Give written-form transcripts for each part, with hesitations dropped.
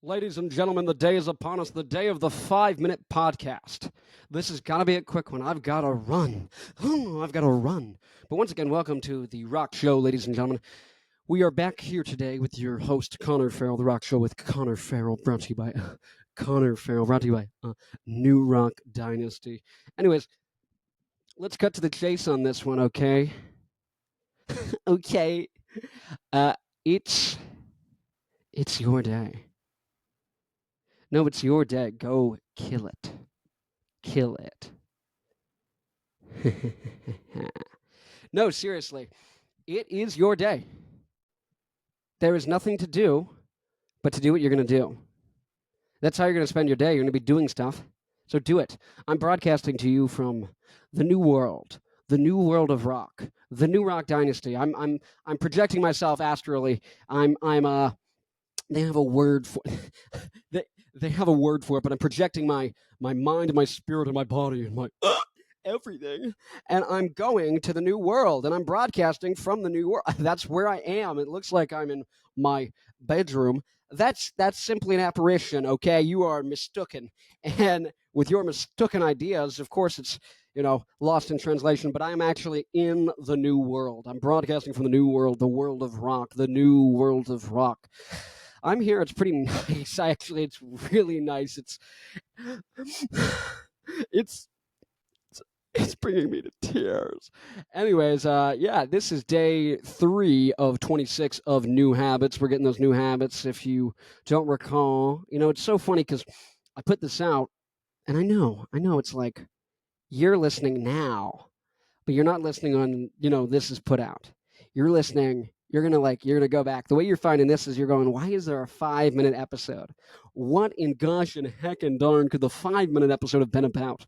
Ladies and gentlemen, the day is upon us, the day of the 5-minute podcast. This is going to be a quick one. I've got to run. I've got to run. But once again, welcome to the Rock Show, ladies and gentlemen. We are back here today with your host, Connor Farrell, the Rock Show with Connor Farrell, brought to you by Connor Farrell, brought to you by New Rock Dynasty. Anyways, let's cut to the chase on this one, okay? Okay. It's your day. No, it's your day. Go kill it. Kill it. No, seriously. It is your day. There is nothing to do but to do what you're going to do. That's how you're going to spend your day. You're going to be doing stuff. So do it. I'm broadcasting to you from the new world of rock, the new Rock Dynasty. I'm projecting myself astrally. They have a word for they have a word for it, but I'm projecting my mind and my spirit and my body and my everything, and I'm going to the new world, and I'm broadcasting from the new world. That's where I am. It looks like I'm in my bedroom. That's simply an apparition, okay? You are mistaken, and with your mistaken ideas, of course, it's lost in translation. But I am actually in the new world. I'm broadcasting from the new world, the world of rock, the new world of rock. I'm here. It's pretty nice. Actually, it's really nice. It's bringing me to tears. Anyways, this is day 3 of 26 of new habits. We're getting those new habits. If you don't recall, it's so funny because I put this out, and I know, it's like you're listening now, but you're not listening on, this is put out. You're listening. You're gonna go back. The way you're finding this is you're going, why is there a 5-minute episode? What in gosh and heck and darn could the 5-minute episode have been about?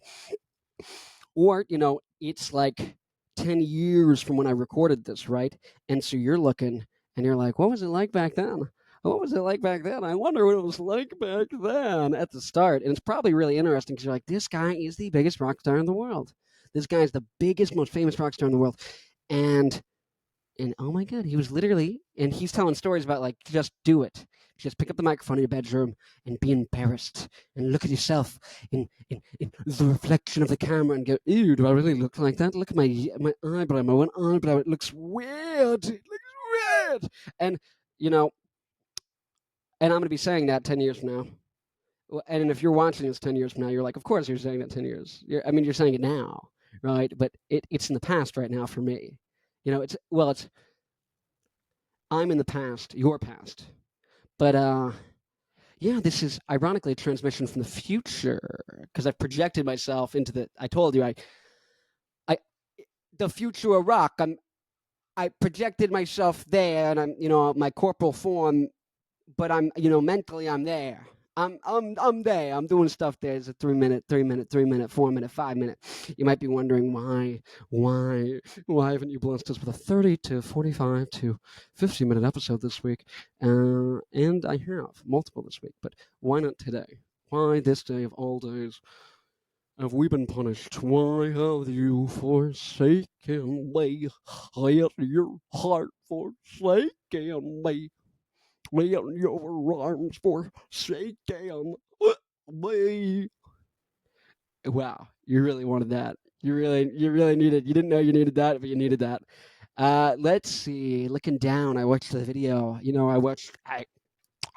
Or, it's like 10 years from when I recorded this, right? And so you're looking and you're like, what was it like back then? What was it like back then? I wonder what it was like back then at the start. And it's probably really interesting because you're like, this guy is the biggest rock star in the world. This guy is the biggest, most famous rock star in the world. And oh my God, he was literally, and he's telling stories about like, just do it. Just pick up the microphone in your bedroom and be embarrassed and look at yourself in the reflection of the camera and go, ew, do I really look like that? Look at my eyebrow, my one eyebrow, it looks weird. It looks weird. And, and I'm going to be saying that 10 years from now. And if you're watching this 10 years from now, you're like, of course you're saying that 10 years. You're saying it now, right? But it's in the past right now for me. I'm in the past, your past. But this is ironically a transmission from the future because I've projected myself into I told you the future of rock. I projected myself there, and I'm my corporal form, but I'm mentally I'm there. I'm there. I'm doing stuff there. It's a 3-minute, 4-minute, 5-minute. You might be wondering why haven't you blessed us with a 30 to 45 to 50-minute episode this week? And I have multiple this week, but why not today? Why this day of all days have we been punished? Why have you forsaken me? Let your heart forsaken me. Let your arms forsaken me. Wow, you really wanted that. You really needed. You didn't know you needed that, but you needed that. Let's see. Looking down, I watched the video. I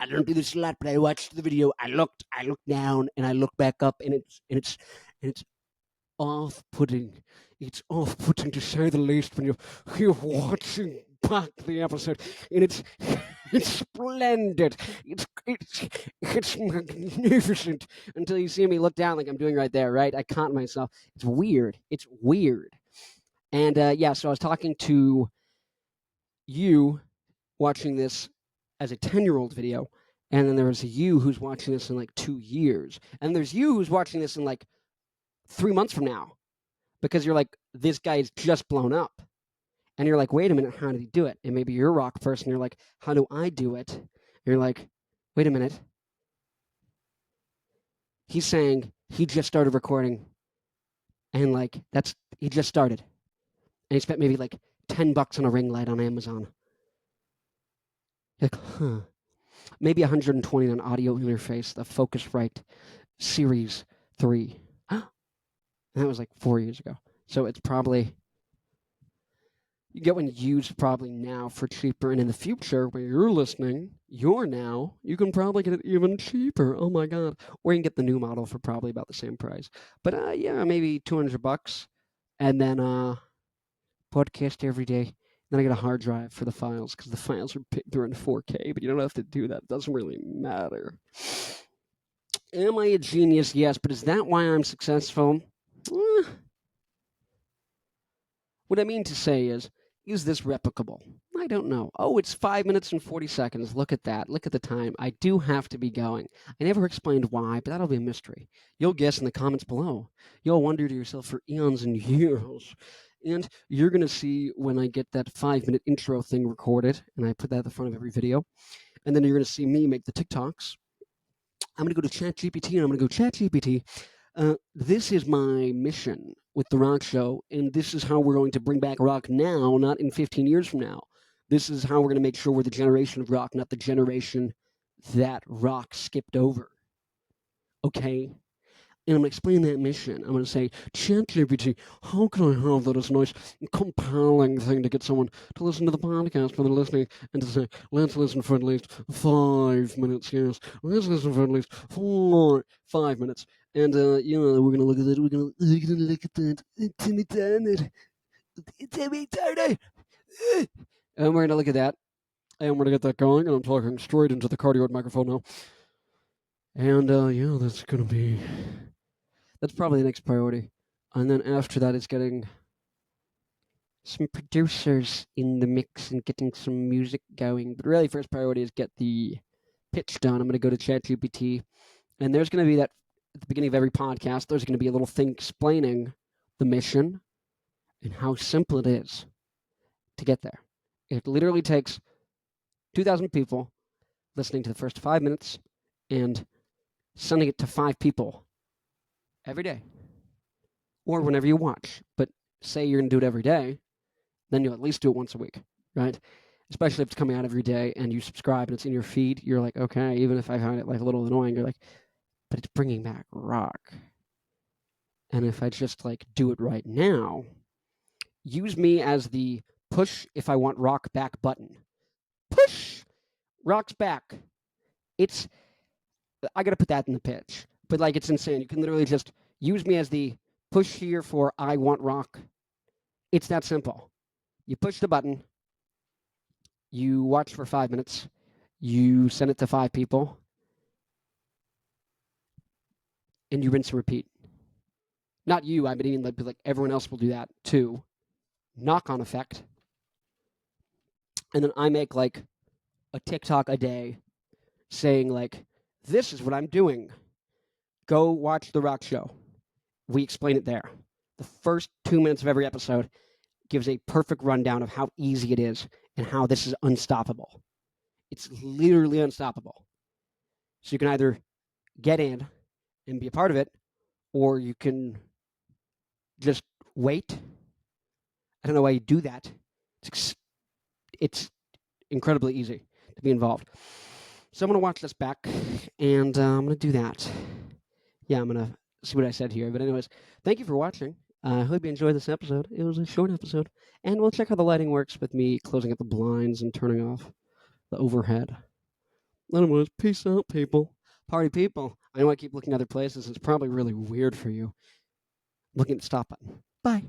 don't do this a lot, but I watched the video. I looked down, and I looked back up, and it's off-putting. It's off-putting to say the least when you're watching back the episode, and it's splendid. It's magnificent until you see me look down like I'm doing right there, right? I caught myself. It's weird. And so I was talking to you watching this as a 10-year-old video, and then there was you who's watching this in like 2 years, and there's you who's watching this in like 3 months from now, because you're like, this guy's just blown up. And you're like, wait a minute, how did he do it? And maybe you're a rock person, you're like, how do I do it? And you're like, wait a minute. He's saying he just started recording, and like he just started. And he spent maybe like $10 on a ring light on Amazon. You're like, huh. maybe 120 on audio interface, the Focusrite Series 3. That was like 4 years ago. So it's probably, you get one used probably now for cheaper. And in the future, when you're listening, you can probably get it even cheaper. Oh my God. Or you can get the new model for probably about the same price. But yeah, maybe $200. And then podcast every day. Then I get a hard drive for the files because the files are bigger in 4K, but you don't have to do that. It doesn't really matter. Am I a genius? Yes, but is that why I'm successful? What I mean to say is this replicable? I don't know. Oh, it's 5 minutes and 40 seconds. Look at that. Look at the time. I do have to be going. I never explained why, but that'll be a mystery. You'll guess in the comments below. You'll wonder to yourself for eons and years. And you're going to see when I get that 5-minute intro thing recorded, and I put that at the front of every video. And then you're going to see me make the TikToks. I'm going to go to ChatGPT, and I'm going to go, ChatGPT, this is my mission with the Rock Show, and this is how we're going to bring back rock now, not in 15 years from now. This is how we're going to make sure we're the generation of rock, not the generation that rock skipped over. Okay? And I'm going to explain that mission. I'm going to say, ChatGPT, how can I have that as a nice, compelling thing to get someone to listen to the podcast when they're listening and to say, let's listen for at least 5 minutes, yes. Let's listen for at least 5 minutes. And, we're going to look at that. We're going to look at that. Timmy Turner. Timmy Turner. And we're going to look at that. And we're going to get that going. And I'm talking straight into the cardioid microphone now. And, that's going to be... That's probably the next priority. And then after that is getting some producers in the mix and getting some music going. But really, first priority is get the pitch done. I'm going to go to ChatGPT. And there's going to be that at the beginning of every podcast, there's going to be a little thing explaining the mission and how simple it is to get there. It literally takes 2,000 people listening to the first 5 minutes and sending it to 5 people every day or whenever you watch. But say you're going to do it every day, then you'll at least do it once a week, right? Especially if it's coming out every day and you subscribe and it's in your feed, you're like, okay, even if I find it like a little annoying, you're like, but it's bringing back rock. And if I just like do it right now, use me as the push if I want rock back button. Push! Rock's back. I gotta put that in the pitch. But like, it's insane. You can literally just use me as the push here for I want rock. It's that simple. You push the button, you watch for 5 minutes, you send it to 5 people, and you rinse and repeat. Not you, I mean, like everyone else will do that too. Knock-on effect. And then I make like a TikTok a day saying like, this is what I'm doing. Go watch The Rock Show. We explain it there. The first 2 minutes of every episode gives a perfect rundown of how easy it is and how this is unstoppable. It's literally unstoppable. So you can either get in and be a part of it, or you can just wait. I don't know why you do that. It's incredibly easy to be involved. So I'm going to watch this back, and I'm going to do that. Yeah, I'm going to see what I said here. But anyways, thank you for watching. I hope you enjoyed this episode. It was a short episode. And we'll check how the lighting works with me closing up the blinds and turning off the overhead. Anyways, peace out, people. Party people. I know I keep looking other places. It's probably really weird for you. Looking at the stop button. Bye.